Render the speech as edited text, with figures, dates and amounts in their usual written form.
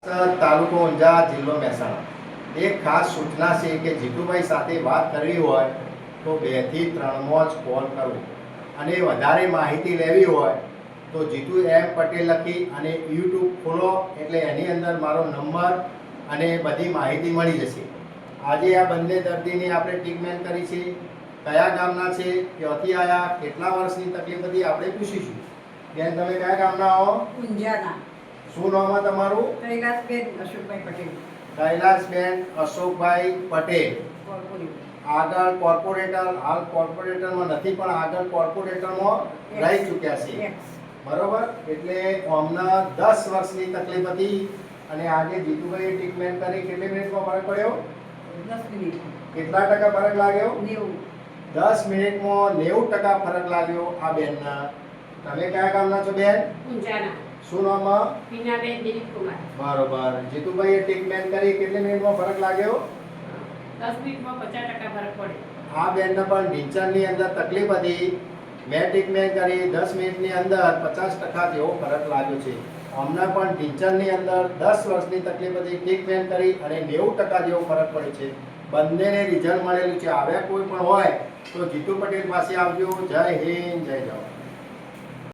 તાલુકો ઊંઝા જિલ્લો મહેસાણા એક ખાસ સૂચના છે કે જીતુભાઈ સાથે વાત કરવી હોય તો 2 થી 3 જ કોલ કરવો અને વધારે માહિતી લેવી હોય તો જીતુ એમ પટેલ લખી અને યુટ્યુબ ખોલો એટલે એની અંદર મારો નંબર અને બધી માહિતી મળી જશે. આજે આ બંને દર્દીની આપણે ટ્રીટમેન્ટ કરી છે. કયા ગામના છે, ક્યાંથી આવ્યા, કેટલા વર્ષની તકલીફ હતી આપણે પૂછીશું. બેન, તમે કયા ગામના હો? ઊંઝાના. શું નામ તમારું? કૈલાસબેન અશોકભાઈ પટેલ. કૈલાસબેન અશોકભાઈ પટેલ. કોર્પોરેટર. આગળ કોર્પોરેટર, હાલ કોર્પોરેટરમાં નથી પણ આગળ કોર્પોરેટરમાં રહી ચૂક્યા છે. બરોબર. એટલે અમને 10 વર્ષની તકલીફ હતી અને આજે જીતુભાઈએ ટ્રીટમેન્ટ કરી. કેટલી મિનિટમાં ફરક પડ્યો? 10 મિનિટ. કેટલા ટકા ફરક લાગ્યો? 90. 10 મિનિટમાં 90% ફરક લાગ્યો આ બેનના. તમે કયા ગામના છો બેન? ઊંઝાના. શું નામ? હિનાબેન દિલીપકુમાર. બરોબર. જીતુભાઈએ ટ્રીટમેન્ટ કરી. કેટલી મિનિટમાં ફરક લાગ્યો? 10 મિનિટમાં 50% ફરક પડે. આ બેનને પણ ઢીંચણની અંદર તકલીફ હતી. મેં ટ્રીટમેન્ટ કરી 10 મિનિટની અંદર 50% જેવો ફરક લાગ્યો છે. અમને પણ ઢીંચણની અંદર 10 વર્ષની તકલીફ હતી, ટ્રીટમેન્ટ કરી અને 90% જેવો ફરક પડ્યો છે. બંનેને રિઝલ્ટ મળેલું છે. આવ્યા કોઈ પણ હોય તો જીતુ પટેલ પાસે આવજો. જય હિન્દ, જય જવાન.